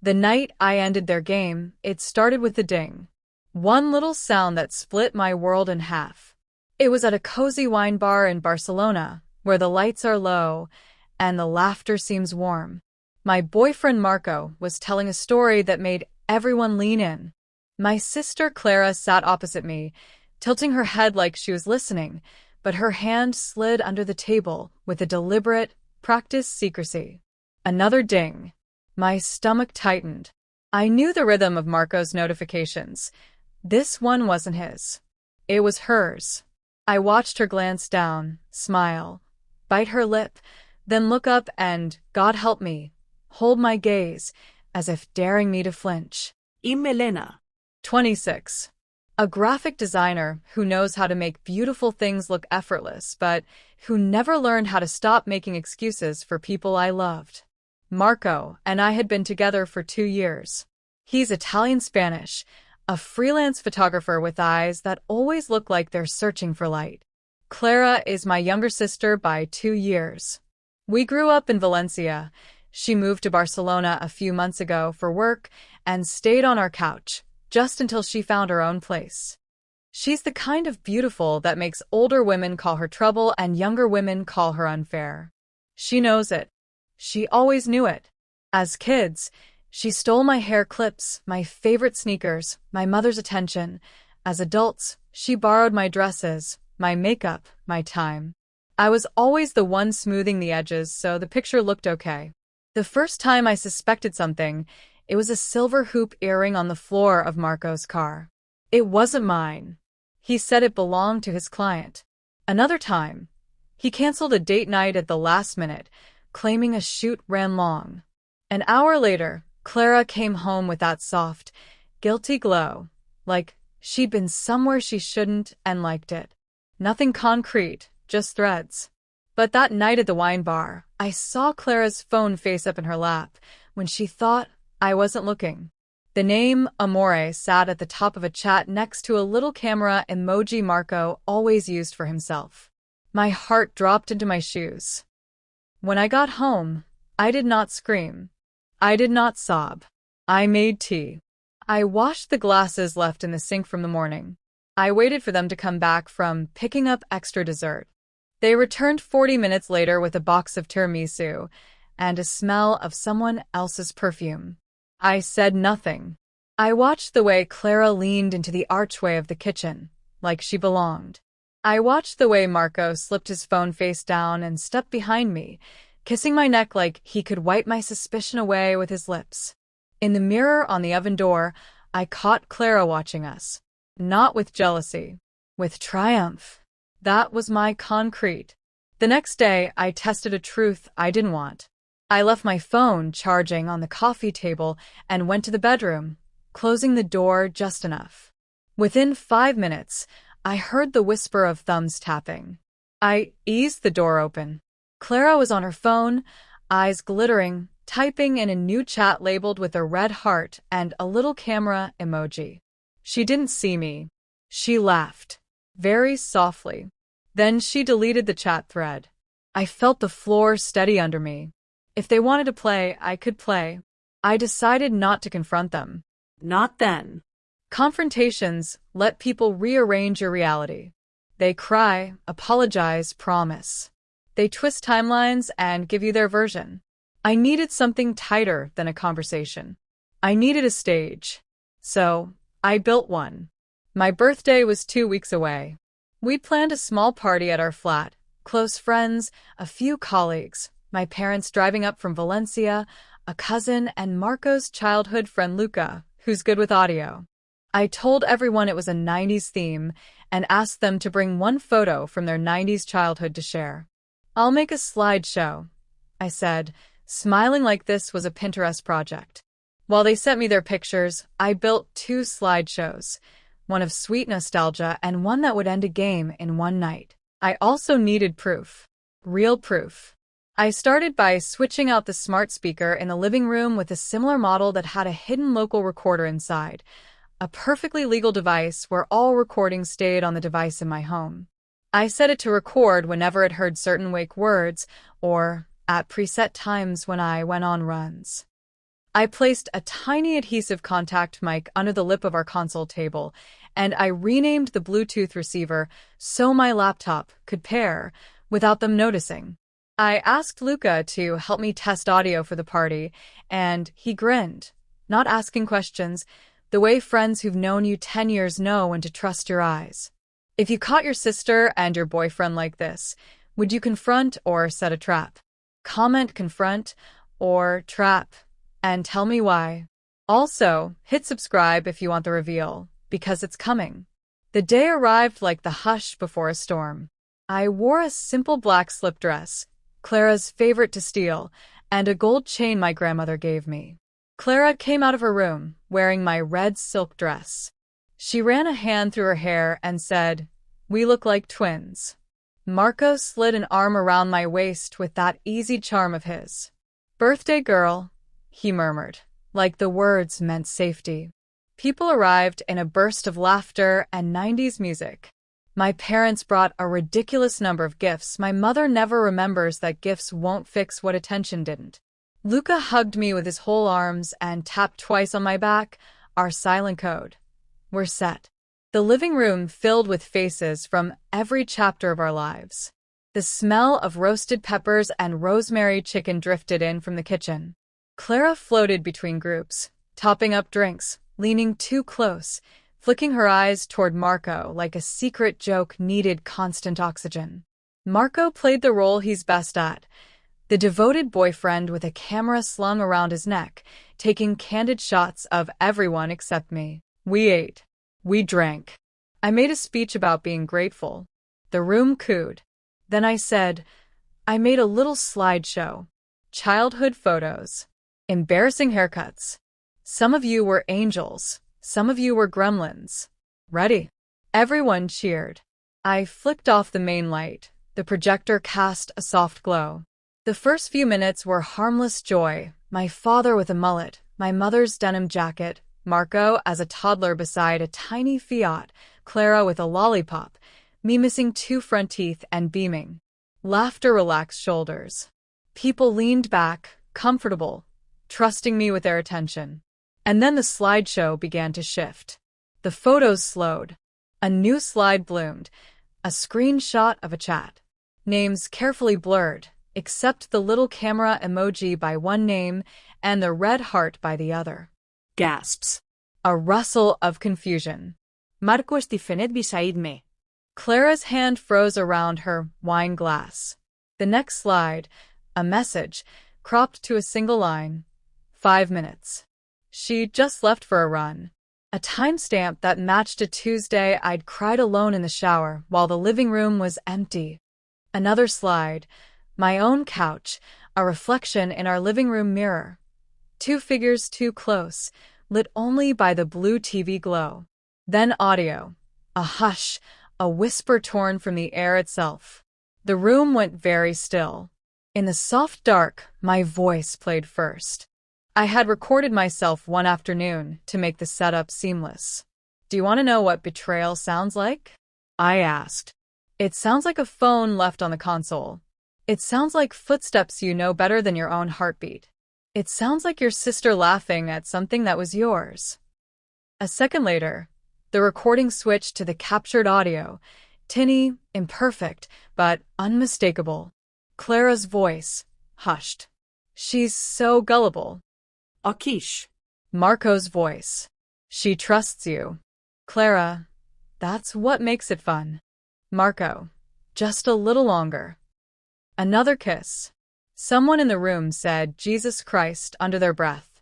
The night I ended their game, it started with a ding. One little sound that split my world in half. It was at a cozy wine bar in Barcelona, where the lights are low and the laughter seems warm. My boyfriend Marco was telling a story that made everyone lean in. My sister Clara sat opposite me, tilting her head like she was listening, but her hand slid under the table with a deliberate, practiced secrecy. Another ding. My stomach tightened. I knew the rhythm of Marco's notifications. This one wasn't his. It was hers. I watched her glance down, smile, bite her lip, then look up and, God help me, hold my gaze, as if daring me to flinch. Y Melena. 26. A graphic designer who knows how to make beautiful things look effortless, but who never learned how to stop making excuses for people I loved. Marco and I had been together for 2 years. He's Italian-Spanish, a freelance photographer with eyes that always look like they're searching for light. Clara is my younger sister by 2 years. We grew up in Valencia. She moved to Barcelona a few months ago for work and stayed on our couch, just until she found her own place. She's the kind of beautiful that makes older women call her trouble and younger women call her unfair. She knows it. She always knew it. As kids, she stole my hair clips, my favorite sneakers, my mother's attention. As adults, she borrowed my dresses, my makeup, my time. I was always the one smoothing the edges so the picture looked okay. The first time I suspected something, it was a silver hoop earring on the floor of Marco's car. It wasn't mine. He said it belonged to his client. Another time, he canceled a date night at the last minute, claiming a shoot ran long. An hour later, Clara came home with that soft, guilty glow, like she'd been somewhere she shouldn't and liked it. Nothing concrete, just threads. But that night at the wine bar, I saw Clara's phone face up in her lap when she thought I wasn't looking. The name Amore sat at the top of a chat next to a little camera emoji Marco always used for himself. My heart dropped into my shoes. When I got home, I did not scream. I did not sob. I made tea. I washed the glasses left in the sink from the morning. I waited for them to come back from picking up extra dessert. They returned 40 minutes later with a box of tiramisu and a smell of someone else's perfume. I said nothing. I watched the way Clara leaned into the archway of the kitchen, like she belonged. I watched the way Marco slipped his phone face down and stepped behind me, kissing my neck like he could wipe my suspicion away with his lips. In the mirror on the oven door, I caught Clara watching us. Not with jealousy, with triumph. That was my concrete. The next day, I tested a truth I didn't want. I left my phone charging on the coffee table and went to the bedroom, closing the door just enough. Within 5 minutes, I heard the whisper of thumbs tapping. I eased the door open. Clara was on her phone, eyes glittering, typing in a new chat labeled with a red heart and a little camera emoji. She didn't see me. She laughed. Very softly. Then she deleted the chat thread. I felt the floor steady under me. If they wanted to play, I could play. I decided not to confront them. Not then. Confrontations let people rearrange your reality. They cry, apologize, promise. They twist timelines and give you their version. I needed something tighter than a conversation. I needed a stage. So, I built one. My birthday was 2 weeks away. We'd planned a small party at our flat, close friends, a few colleagues, my parents driving up from Valencia, a cousin, and Marco's childhood friend Luca, who's good with audio. I told everyone it was a 90s theme and asked them to bring one photo from their 90s childhood to share. I'll make a slideshow, I said, smiling like this was a Pinterest project. While they sent me their pictures, I built 2 slideshows, one of sweet nostalgia and one that would end a game in one night. I also needed proof. Real proof. I started by switching out the smart speaker in the living room with a similar model that had a hidden local recorder inside, a perfectly legal device where all recordings stayed on the device in my home. I set it to record whenever it heard certain wake words or at preset times when I went on runs. I placed a tiny adhesive contact mic under the lip of our console table, and I renamed the Bluetooth receiver so my laptop could pair without them noticing. I asked Luca to help me test audio for the party, and he grinned, not asking questions, the way friends who've known you 10 years know when to trust your eyes. If you caught your sister and your boyfriend like this, would you confront or set a trap? Comment confront or trap, and tell me why. Also, hit subscribe if you want the reveal, because it's coming. The day arrived like the hush before a storm. I wore a simple black slip dress, Clara's favorite to steal, and a gold chain my grandmother gave me. Clara came out of her room, wearing my red silk dress. She ran a hand through her hair and said, "We look like twins." Marco slid an arm around my waist with that easy charm of his. "Birthday girl," he murmured, like the words meant safety. People arrived in a burst of laughter and 90s music. My parents brought a ridiculous number of gifts. My mother never remembers that gifts won't fix what attention didn't. Luca hugged me with his whole arms and tapped twice on my back, our silent code. We're set. The living room filled with faces from every chapter of our lives. The smell of roasted peppers and rosemary chicken drifted in from the kitchen. Clara floated between groups, topping up drinks, leaning too close, flicking her eyes toward Marco like a secret joke needed constant oxygen. Marco played the role he's best at, the devoted boyfriend with a camera slung around his neck, taking candid shots of everyone except me. We ate. We drank. I made a speech about being grateful. The room cooed. Then I said, I made a little slideshow. Childhood photos. Embarrassing haircuts. Some of you were angels. Some of you were gremlins. Ready? Everyone cheered. I flicked off the main light. The projector cast a soft glow. The first few minutes were harmless joy. My father with a mullet, my mother's denim jacket, Marco as a toddler beside a tiny Fiat, Clara with a lollipop, me missing 2 front teeth and beaming. Laughter relaxed shoulders. People leaned back, comfortable, trusting me with their attention. And then the slideshow began to shift. The photos slowed. A new slide bloomed, a screenshot of a chat. Names carefully blurred, except the little camera emoji by one name and the red heart by the other. Gasps. A rustle of confusion. Marco estifanet beside me. Clara's hand froze around her wine glass. The next slide, a message, cropped to a single line. 5 minutes. She just left for a run. A timestamp that matched a Tuesday I'd cried alone in the shower while the living room was empty. Another slide, my own couch, a reflection in our living room mirror. 2 figures too close, lit only by the blue TV glow. Then audio, a hush, a whisper torn from the air itself. The room went very still. In the soft dark, my voice played first. I had recorded myself one afternoon to make the setup seamless. Do you want to know what betrayal sounds like? I asked. It sounds like a phone left on the console. It sounds like footsteps you know better than your own heartbeat. It sounds like your sister laughing at something that was yours. A second later, the recording switched to the captured audio, tinny, imperfect, but unmistakable. Clara's voice, hushed. She's so gullible. Akish. Marco's voice. She trusts you. Clara, that's what makes it fun. Marco, just a little longer. Another kiss. Someone in the room said Jesus Christ under their breath.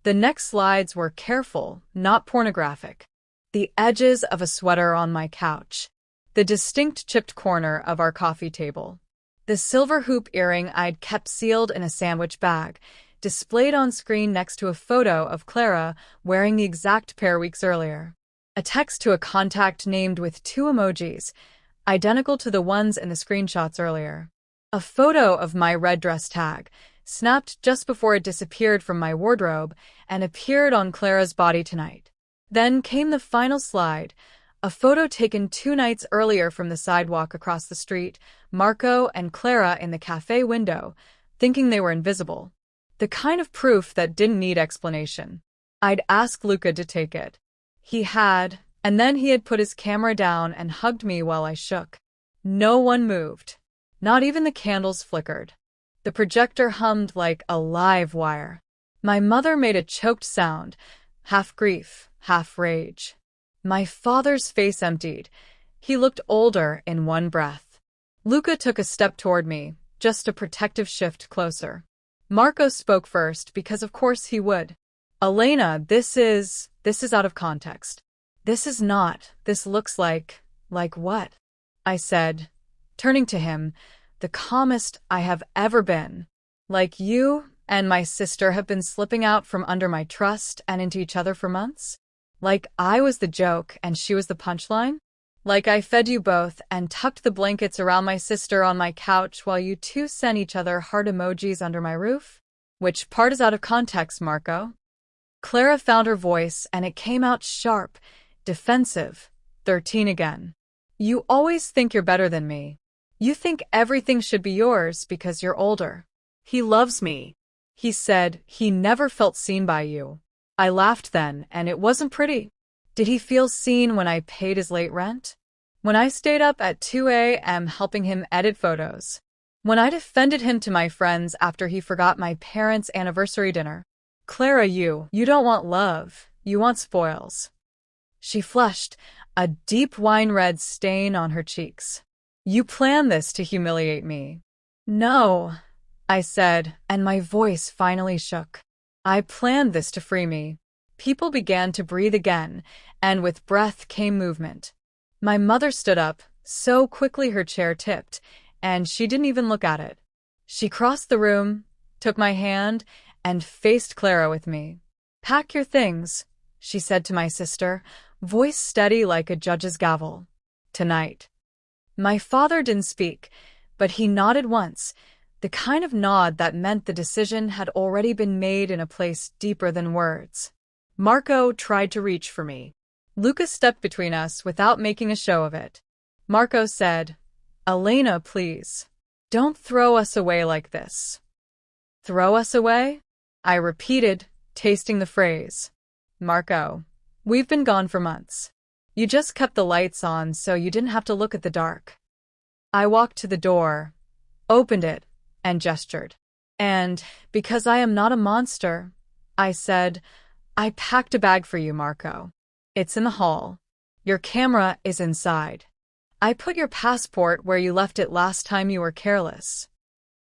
The next slides were careful, not pornographic. The edges of a sweater on my couch. The distinct chipped corner of our coffee table. The silver hoop earring I'd kept sealed in a sandwich bag, displayed on screen next to a photo of Clara wearing the exact pair weeks earlier. A text to a contact named with 2 emojis, identical to the ones in the screenshots earlier. A photo of my red dress tag, snapped just before it disappeared from my wardrobe and appeared on Clara's body tonight. Then came the final slide, a photo taken 2 nights earlier from the sidewalk across the street, Marco and Clara in the cafe window, thinking they were invisible. The kind of proof that didn't need explanation. I'd asked Luca to take it. He had, and then he had put his camera down and hugged me while I shook. No one moved. Not even the candles flickered. The projector hummed like a live wire. My mother made a choked sound, half grief, half rage. My father's face emptied. He looked older in one breath. Luca took a step toward me, just a protective shift closer. Marco spoke first because of course he would. Elena, this is out of context. This is not, this looks like what? I said, turning to him, the calmest I have ever been. Like you and my sister have been slipping out from under my trust and into each other for months? Like I was the joke and she was the punchline? Like I fed you both and tucked the blankets around my sister on my couch while you two sent each other heart emojis under my roof? Which part is out of context, Marco? Clara found her voice and it came out sharp, defensive, 13 again. You always think you're better than me. You think everything should be yours because you're older. He loves me. He said he never felt seen by you. I laughed then, and it wasn't pretty. Did he feel seen when I paid his late rent? When I stayed up at 2 a.m. helping him edit photos? When I defended him to my friends after he forgot my parents' anniversary dinner? Clara, you don't want love, you want spoils. She flushed, a deep wine-red stain on her cheeks. You planned this to humiliate me. No, I said, and my voice finally shook. I planned this to free me. People began to breathe again, and with breath came movement. My mother stood up, so quickly her chair tipped, and she didn't even look at it. She crossed the room, took my hand, and faced Clara with me. Pack your things, she said to my sister, voice steady like a judge's gavel. Tonight. My father didn't speak, but he nodded once, the kind of nod that meant the decision had already been made in a place deeper than words. Marco tried to reach for me. Lucas stepped between us without making a show of it. Marco said, Elena, please. Don't throw us away like this. Throw us away? I repeated, tasting the phrase. Marco, we've been gone for months. You just kept the lights on so you didn't have to look at the dark. I walked to the door, opened it, and gestured. And, because I am not a monster, I said, I packed a bag for you, Marco. It's in the hall. Your camera is inside. I put your passport where you left it last time you were careless.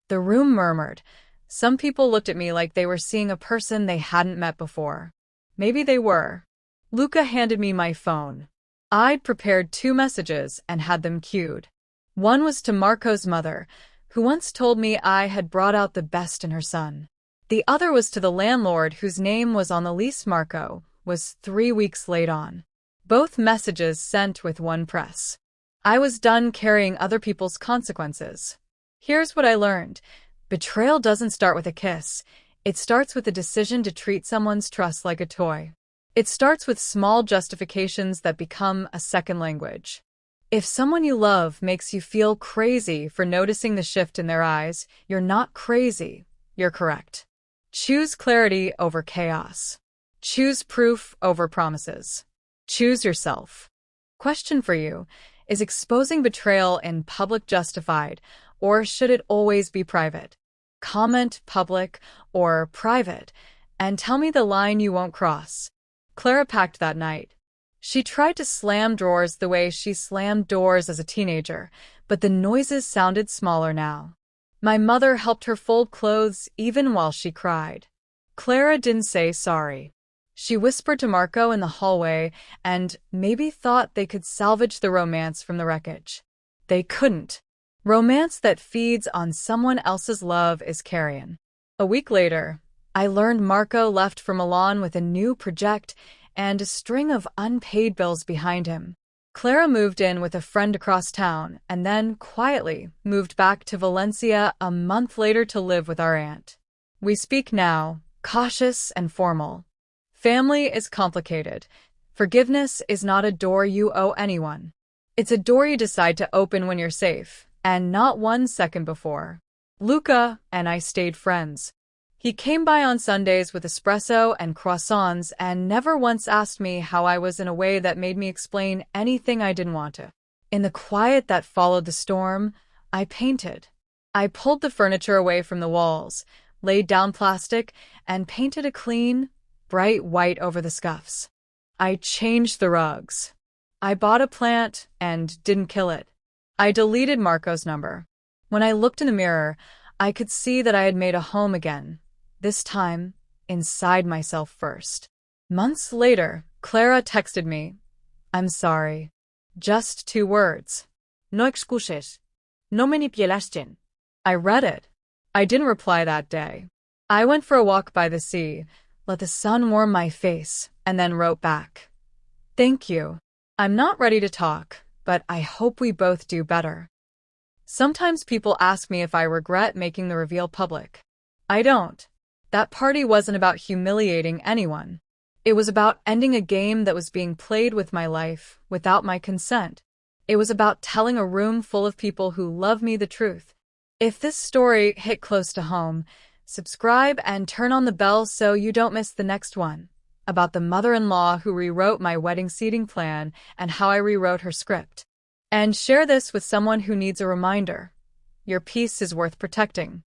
The room murmured. Some people looked at me like they were seeing a person they hadn't met before. Maybe they were. Luca handed me my phone. I'd prepared 2 messages and had them queued. One was to Marco's mother, who once told me I had brought out the best in her son. The other was to the landlord whose name was on the lease Marco was 3 weeks late on. Both messages sent with one press. I was done carrying other people's consequences. Here's what I learned. Betrayal doesn't start with a kiss. It starts with a decision to treat someone's trust like a toy. It starts with small justifications that become a second language. If someone you love makes you feel crazy for noticing the shift in their eyes, you're not crazy, you're correct. Choose clarity over chaos. Choose proof over promises. Choose yourself. Question for you, is exposing betrayal in public justified, or should it always be private? Comment public or private, and tell me the line you won't cross. Clara packed that night. She tried to slam drawers the way she slammed doors as a teenager, but the noises sounded smaller now. My mother helped her fold clothes even while she cried. Clara didn't say sorry. She whispered to Marco in the hallway and maybe thought they could salvage the romance from the wreckage. They couldn't. Romance that feeds on someone else's love is carrion. A week later, I learned Marco left for Milan with a new project and a string of unpaid bills behind him. Clara moved in with a friend across town and then, quietly, moved back to Valencia a month later to live with our aunt. We speak now, cautious and formal. Family is complicated. Forgiveness is not a door you owe anyone. It's a door you decide to open when you're safe, and not 1 second before. Luca and I stayed friends. He came by on Sundays with espresso and croissants and never once asked me how I was in a way that made me explain anything I didn't want to. In the quiet that followed the storm, I painted. I pulled the furniture away from the walls, laid down plastic, and painted a clean, bright white over the scuffs. I changed the rugs. I bought a plant and didn't kill it. I deleted Marco's number. When I looked in the mirror, I could see that I had made a home again, this time inside myself first. Months later, Clara texted me, "I'm sorry." Just 2 words. No excuses. No manipulación. I read it. I didn't reply that day. I went for a walk by the sea, let the sun warm my face, and then wrote back, "Thank you. I'm not ready to talk, but I hope we both do better." Sometimes people ask me if I regret making the reveal public. I don't. That party wasn't about humiliating anyone. It was about ending a game that was being played with my life without my consent. It was about telling a room full of people who love me the truth. If this story hit close to home, subscribe and turn on the bell so you don't miss the next one, about the mother-in-law who rewrote my wedding seating plan and how I rewrote her script. And share this with someone who needs a reminder. Your peace is worth protecting.